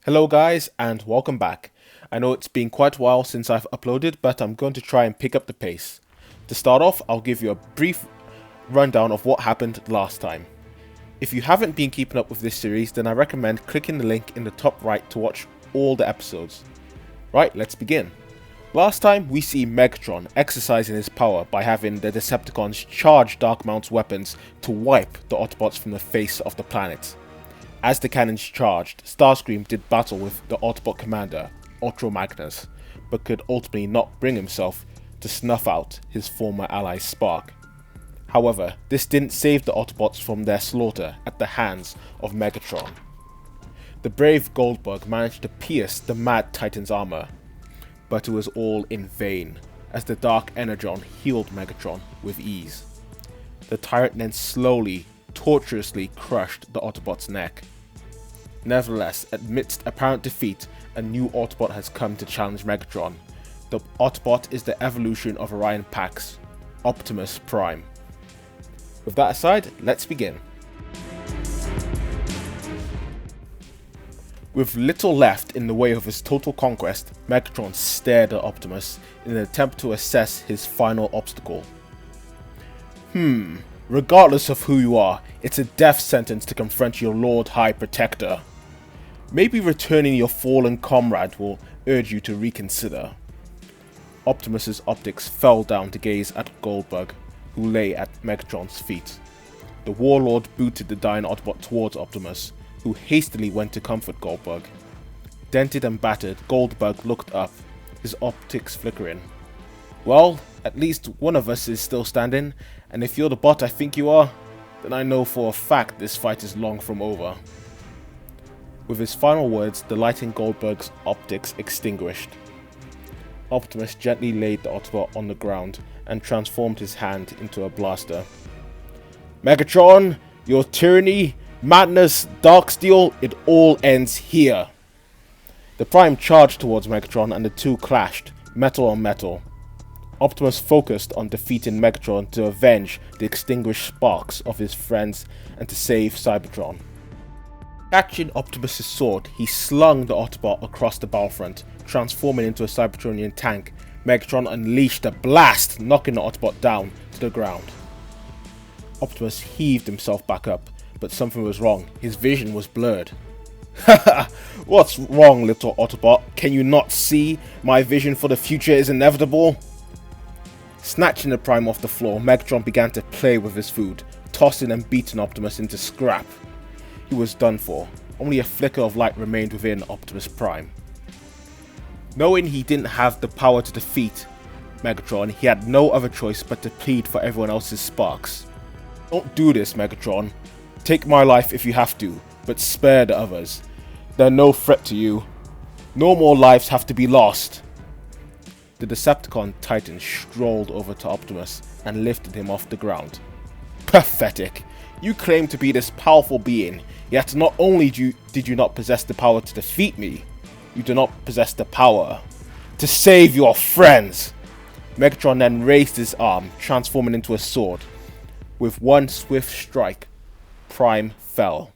Hello guys and welcome back. I know it's been quite a while since I've uploaded, but I'm going to try and pick up the pace. To start off, I'll give you a brief rundown of what happened last time. If you haven't been keeping up with this series, then I recommend clicking the link in the top right to watch all the episodes. Right, let's begin. Last time we see Megatron exercising his power by having the Decepticons charge Darkmount's weapons to wipe the Autobots from the face of the planet. As the cannons charged, Starscream did battle with the Autobot commander, Ultra Magnus, but could ultimately not bring himself to snuff out his former ally Spark. However, this didn't save the Autobots from their slaughter at the hands of Megatron. The brave Goldbug managed to pierce the Mad Titan's armor, but it was all in vain, as the Dark Energon healed Megatron with ease. The tyrant then slowly, tortuously crushed the Autobot's neck. Nevertheless, amidst apparent defeat, a new Autobot has come to challenge Megatron. The Autobot is the evolution of Orion Pax, Optimus Prime. With that aside, let's begin. With little left in the way of his total conquest, Megatron stared at Optimus in an attempt to assess his final obstacle. Regardless of who you are, it's a death sentence to confront your Lord High Protector. Maybe returning your fallen comrade will urge you to reconsider. Optimus's optics fell down to gaze at Goldbug, who lay at Megatron's feet. The Warlord booted the dying Autobot towards Optimus, who hastily went to comfort Goldbug. Dented and battered, Goldbug looked up, his optics flickering. Well, at least one of us is still standing, and if you're the bot I think you are, then I know for a fact this fight is long from over. With his final words, the light in Goldbug's optics extinguished. Optimus gently laid the Autobot on the ground and transformed his hand into a blaster. Megatron, your tyranny, madness, Darksteel, it all ends here. The Prime charged towards Megatron and the two clashed, metal on metal. Optimus focused on defeating Megatron to avenge the extinguished sparks of his friends and to save Cybertron. Catching Optimus' sword, he slung the Autobot across the battlefront, transforming into a Cybertronian tank. Megatron unleashed a blast, knocking the Autobot down to the ground. Optimus heaved himself back up, but something was wrong. His vision was blurred. Haha, what's wrong, little Autobot? Can you not see? My vision for the future is inevitable. Snatching the Prime off the floor, Megatron began to play with his food, tossing and beating Optimus into scrap. He was done for. Only a flicker of light remained within Optimus Prime. Knowing he didn't have the power to defeat Megatron, he had no other choice but to plead for everyone else's sparks. Don't do this, Megatron. Take my life if you have to, but spare the others. They're no threat to you. No more lives have to be lost. The Decepticon Titan strolled over to Optimus and lifted him off the ground. Pathetic! You claim to be this powerful being, yet not only did you not possess the power to defeat me, you do not possess the power to save your friends! Megatron then raised his arm, transforming into a sword. With one swift strike, Prime fell.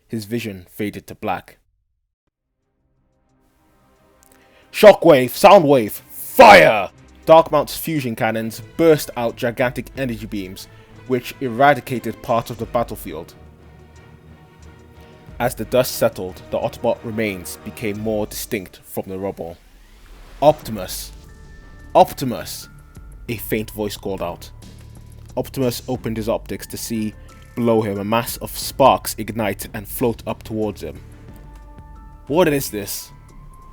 His vision faded to black. Shockwave, Soundwave, fire! Darkmount's fusion cannons burst out gigantic energy beams, which eradicated part of the battlefield. As the dust settled, the Autobot remains became more distinct from the rubble. Optimus! Optimus! A faint voice called out. Optimus opened his optics to see below him a mass of sparks ignite and float up towards him. What is this?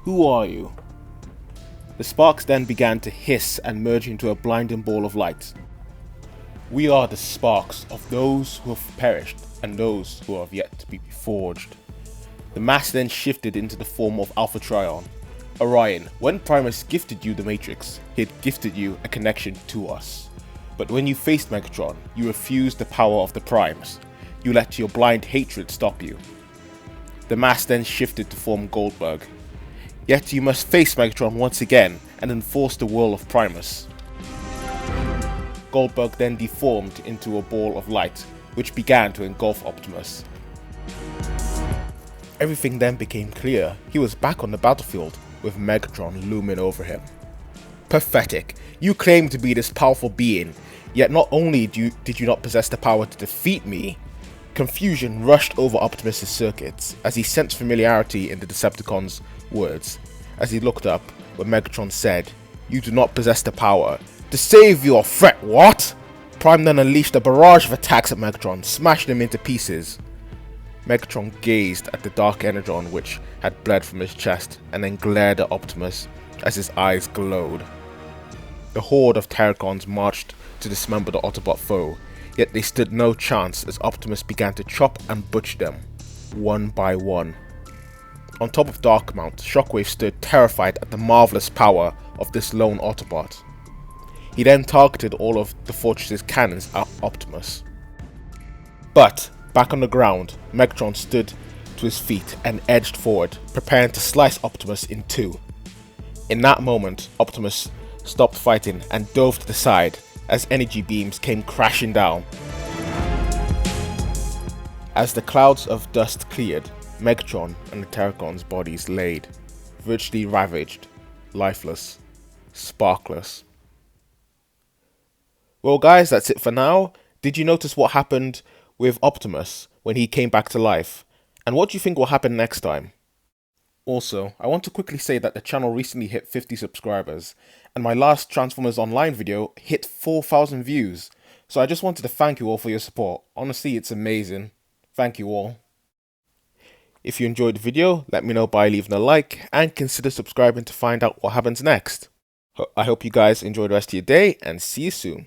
Who are you? The sparks then began to hiss and merge into a blinding ball of light. We are the sparks of those who have perished and those who have yet to be forged. The mass then shifted into the form of Alpha Trion. Orion, when Primus gifted you the Matrix, he had gifted you a connection to us. But when you faced Megatron, you refused the power of the Primes. You let your blind hatred stop you. The mass then shifted to form Goldbug. Yet you must face Megatron once again and enforce the will of Primus. Goldbug then deformed into a ball of light, which began to engulf Optimus. Everything then became clear. He was back on the battlefield, with Megatron looming over him. Pathetic. You claim to be this powerful being, yet not only did you not possess the power to defeat me. Confusion rushed over Optimus' circuits as he sensed familiarity in the Decepticons' words. As he looked up, when Megatron said, "You do not possess the power to save your threat, what?" Prime then unleashed a barrage of attacks at Megatron, smashing him into pieces. Megatron gazed at the dark energon which had bled from his chest, and then glared at Optimus as his eyes glowed. The horde of Terracons marched to dismember the Autobot foe, yet they stood no chance as Optimus began to chop and butcher them, one by one. On top of Darkmount, Shockwave stood terrified at the marvelous power of this lone Autobot. He then targeted all of the fortress's cannons at Optimus. But, back on the ground, Megatron stood to his feet and edged forward, preparing to slice Optimus in two. In that moment, Optimus stopped fighting and dove to the side as energy beams came crashing down. As the clouds of dust cleared, Megatron and the Terracons' bodies laid, virtually ravaged, lifeless, sparkless. Well guys, that's it for now. Did you notice what happened with Optimus when he came back to life? And what do you think will happen next time? Also, I want to quickly say that the channel recently hit 50 subscribers, and my last Transformers Online video hit 4,000 views. So I just wanted to thank you all for your support. Honestly, it's amazing. Thank you all. If you enjoyed the video, let me know by leaving a like, and consider subscribing to find out what happens next. I hope you guys enjoy the rest of your day, and see you soon.